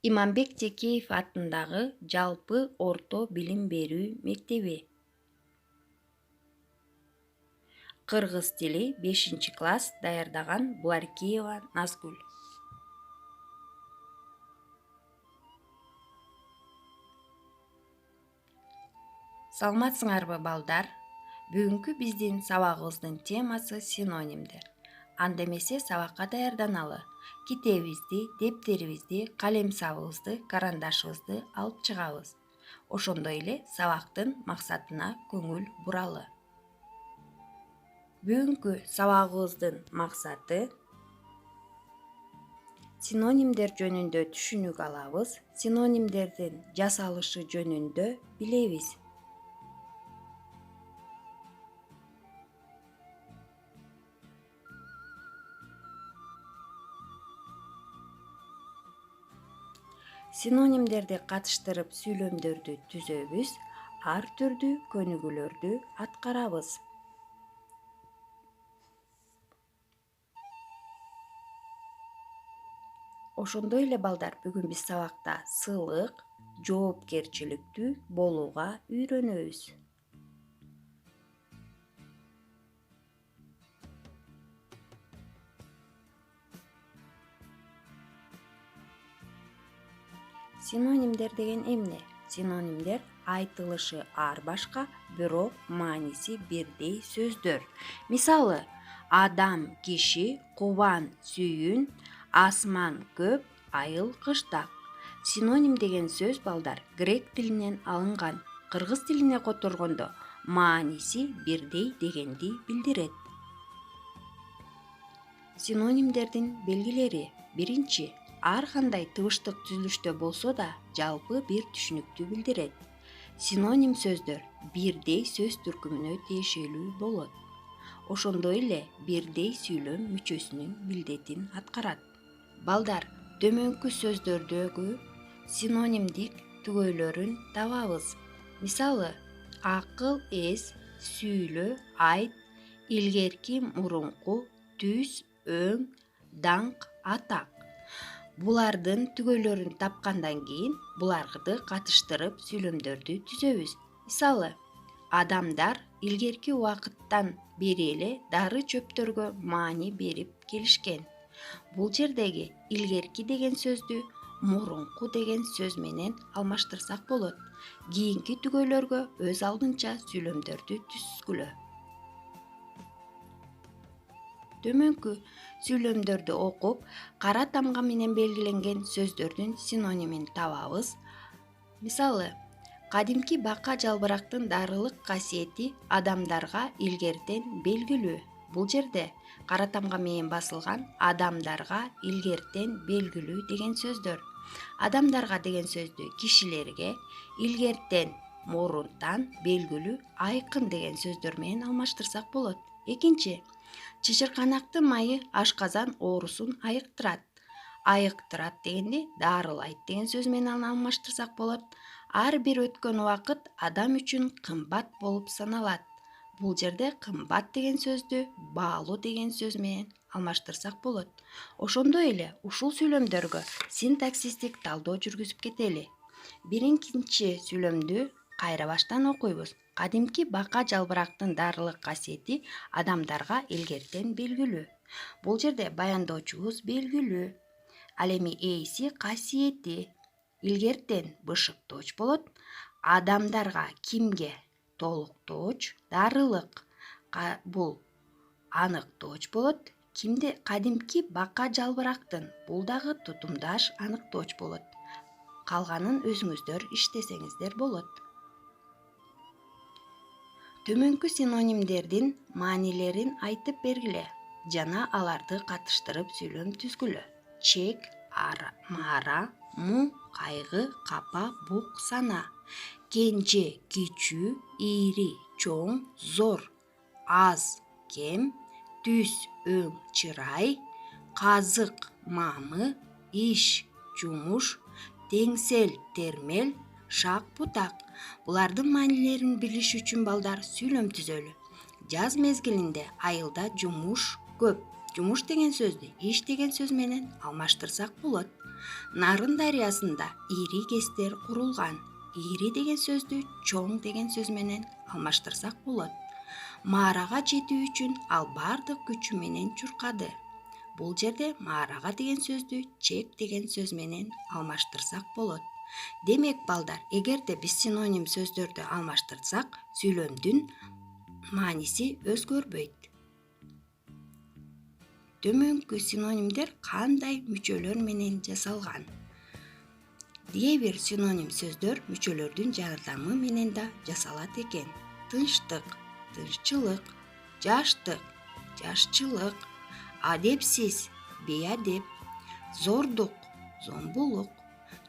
Иманбек Текеев атындагы жалпы орто билим берүү мектеби. Кыргыз тили 5-класс даярдаган Буларкиева Назгүл. Саламатсыңарбы балдар? Бүгүнкү биздин сабагыбыздын темасы синонимдер. Анда эмесе сабакка даярданалы. Китебибизди, дептерибизди, калемсабыбызды, карандашыбызды алып чыгабыз. Ошондой эле сабактын максатына көңүл буралы. Бүгүнкү сабагыбыздын максаты синонимдер жөнүндө түшүнүк алабыз. Синонимдердин жасалышы жөнүндө билебиз. Синонимдерди катыштырып сүйлөмдөрдү түзөбүз, ар түрдүү көнүгүүлөрдү аткарабыз. Ошондой эле балдар, бүгүн биз сабакта сылык, жоопкерчиликтүү болууга үйрөнөбүз. Синонимдер деген эмне? Синонимдер айтылышы ар башка, бирок мааниси бирдей сөздөр. Мисалы, адам, киши, кубан, сүйүн, асман, көп, айыл, кыштак. Синоним деген сөз балдар грек тилинен алынган. Кыргыз тилине которгондо мааниси бирдей дегенди билдирет. Синонимдердин белгилери. Биринчи, ар кандай тыбыштык түзүлүштө болсо да жалпы бир түшүнүктү билдирет. Синоним сөздөр бирдей сөз түркүмүнө тиешелүү болот. Ошондой эле бирдей сүйлөм мүчөсүнүн милдетин аткарат. Балдар, төмөнкү сөздөрдөгү синонимдик түгөйлөрүн табабыз. Мисалы, акыл, эс, сүйлө, айт, илгерки, мурунку, түз, өң, даңк, атак. Булардын түгөйлөрүн тапкандан кийин буларды катыштырып сүйлөмдөрдү түзөбүз. Мисалы, адамдар илгерки убакыттан бери эле дары чөптөргө маани берип келишкен. Бул жердеги илгерки деген сөздү мурунку деген сөз менен алмаштырсак болот. Кийинки түгөйлөргө өз алдынча сүйлөмдөрдү түзгүлө. Төмөнкү сүйлөмдөрдү окуп, кара тамга менен белгиленген сөздөрдүн синонимин табабыз. Мисалы, кадимки бака жалбырактын дарылык касиети адамдарга илгертен белгилүү. Бул жерде кара тамга менен басылган адамдарга илгертен белгилүү деген сөздөр. Адамдарга деген сөздү кишилерге, илгертен, мурунтан, белгилүү, айкын деген сөздөр менен алмаштырсак болот. Экинчи, чычырканактын майы ашказан оорусун айыктырат. Айыктырат дегенди дарылайт деген сөз менен алмаштырсак болот. Ар бир өткөн убакыт адам үчүн кымбат болуп саналат. Бул жерде кымбат деген сөздү баалуу деген сөз менен алмаштырсак болот. Ошондой эле ушул сүйлөмдөргө синтаксистик талдоо жүргүзүп кетели. Биринчи сүйлөмдү кайра баштан окуйбуз. Кадимки бака жалбырактын дарылык касиети адамдарга илгертен белгилүү. Бул жерде баяндоочубуз белгилүү. Ал эми ээси касиети илгертен бышыктооч болот. Адамдарга кимге толуктооч, дарылык бул аныктооч болот. Кимде кадимки бака жалбырактын бул дагы тутумдаш аныктооч болот. Калганын өзүңүздөр иштесеңиздер болот. Төмөнкү синонимдердин маанилерин айтып бергиле жана аларды катыштырып сүйлөм түзгүлө. Чек, мара, муң, кайгы, капа, бук, сана. Кенже, кичүү, ири, чоң, зор, аз, кем, түз, өң, чырай, казык, мамы, иш, жумуш, теңсел, термел, шак, бутак. Булардын маанилерин билиш үчүн балдар сүйлөм түзөлү. Жаз мезгилинде айылда жумуш көп. Жумуш деген сөздү иш деген сөз менен алмаштырсак болот. Нарын дарыясында ири кестер курулган. Ири деген сөздү чоң деген сөз менен алмаштырсак болот. Маарага жетүү үчүн ал бардык күчү менен чуркады. Бул жерде маарага деген сөздү чек деген сөз менен алмаштырсак болот. Демек балдар, эгерде биз синоним сөздөрдү алмаштырсак, сүйлөмдүн мааниси өзгөрбөйт. Төмөнкү синонимдер кандай мүчөлөр менен жасалган? Кээ бир синоним сөздөр мүчөлөрдүн жардамы менен да жасалат экен. Тынчтык, тынччылык, жаштык, жашчылык, адепсиз, бейадеп, зордук, зомбулук,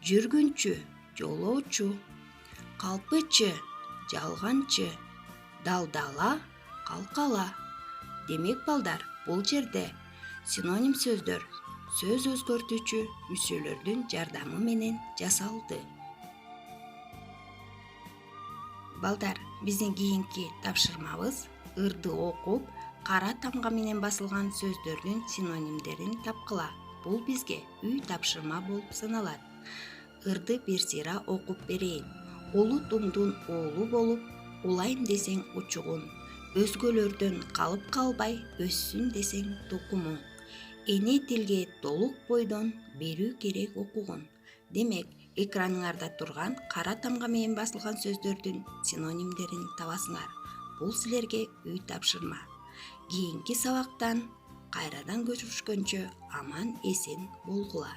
жүргүнчү, жолоочу, калпычы, жалганчы, далдала, калкала. Демек балдар, бул жерде синоним сөздөр сөз өзгөртүүчү мүчөлөрдүн жардамы менен жасалды. Балдар, биздин кийинки тапшырмабыз ырды окуп, кара тамга менен басылган сөздөрдүн синонимдерин тапкыла. Бул бизге үй тапшырма болуп саналат. Ырды бир сыйра окуп берейин. Улутуңдун оолу болуп, улайм десең учугун. Өзгөлөрдөн калып калбай, өссүн десең тукумуң. Эне тилге толук бойдон берүү керек окугун. Демек, экраныңарда турган кара тамга менен басылган сөздөрдүн синонимдерин табасыңар. Бул силерге үй тапшырма. Кийинки сабактан кайрадан көрүшкөнчө аман эсен болгула.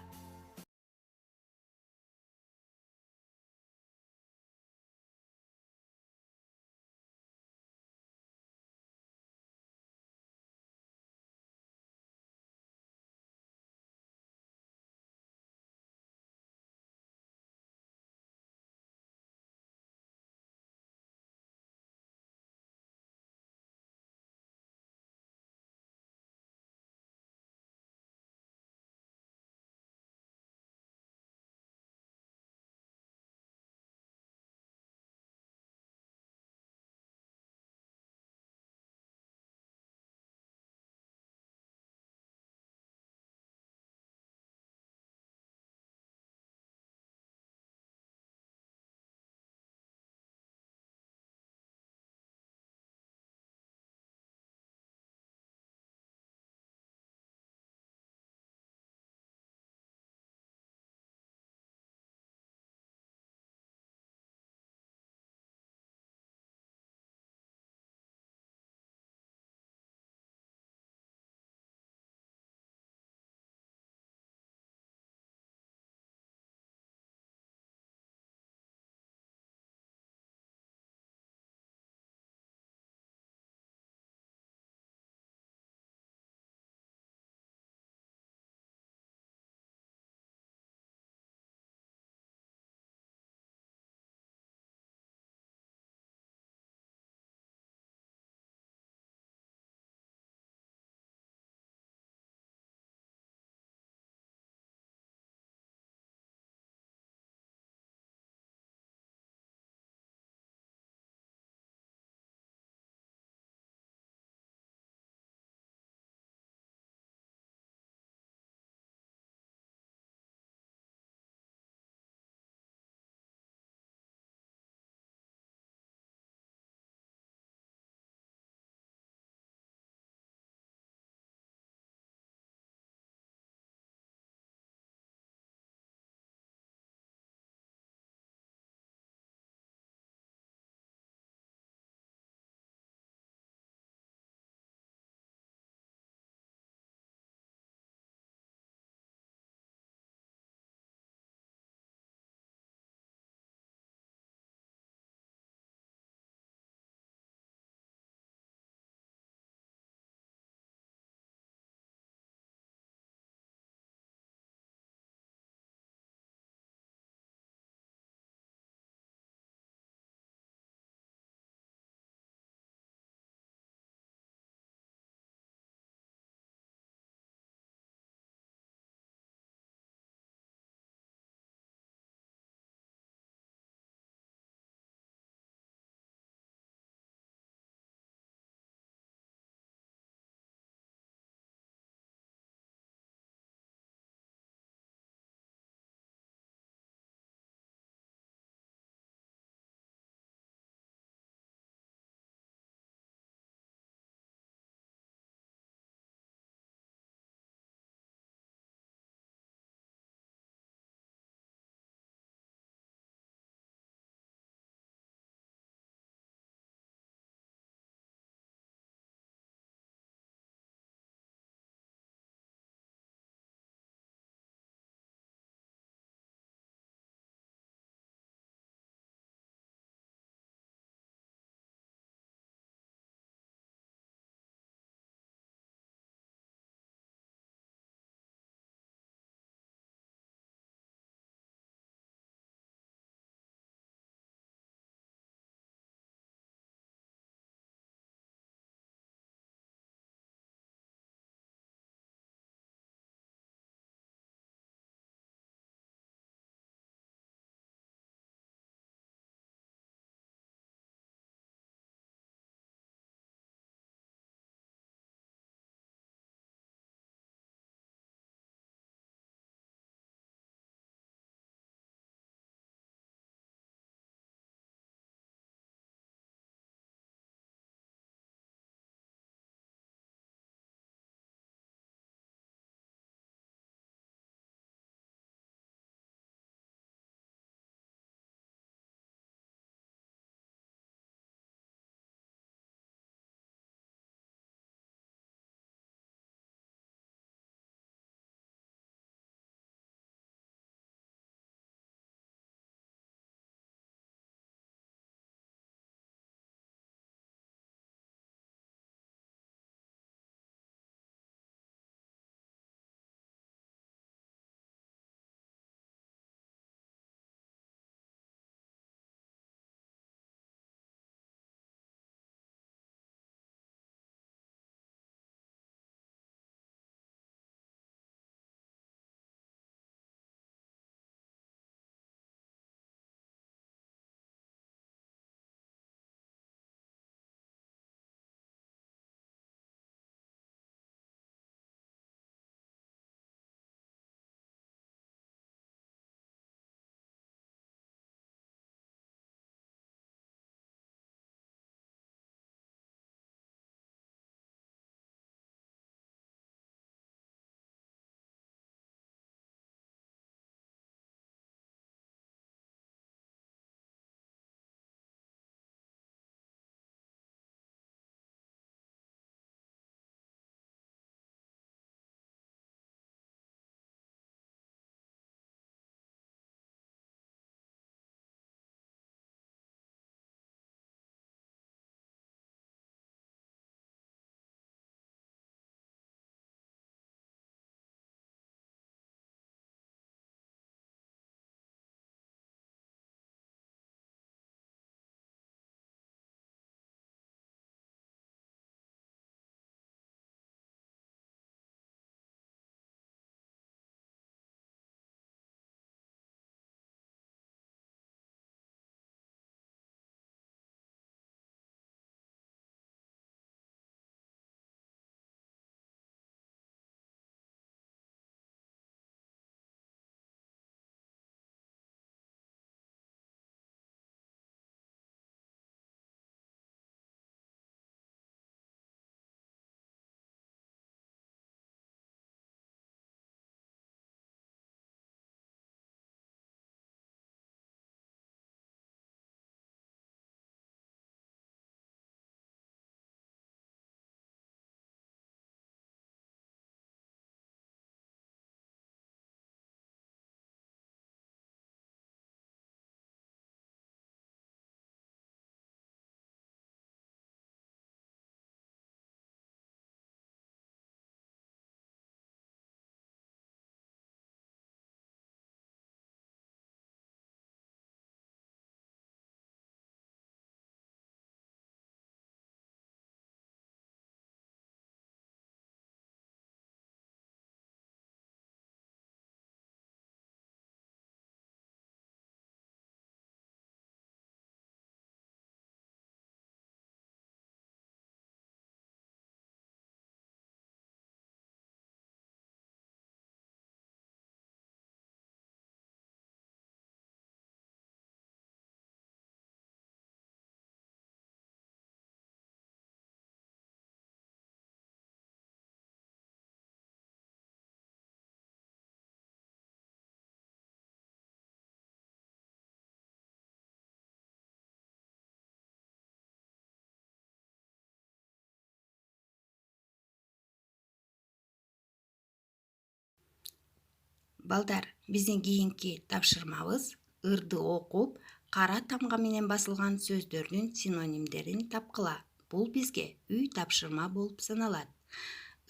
Балдар, биздин кийинки тапшырмабыз ырды окуп, кара тамга менен басылган сөздөрдүн синонимдерин тапкыла. Бул бизге үй тапшырма болуп саналат.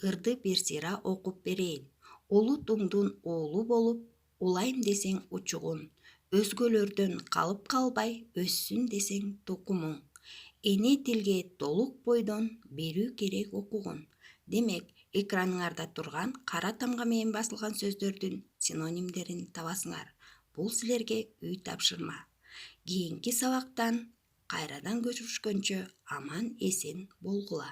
Ырды бир сыйра окуп берейин. Улутуңдун уулу болуп, улайм десең учугун. Өзгөлөрдөн калып калбай, өссүн десең тукумуң. Эне тилге толук бойдон берүү керек окугун. Демек, экраныңарда турган кара тамга менен басылган сөздөрдүн синонимдерин табасыңар. Бул силерге үй тапшырма. Кийинки сабактан кайрадан көрүшкөнчө аман эсен болгула.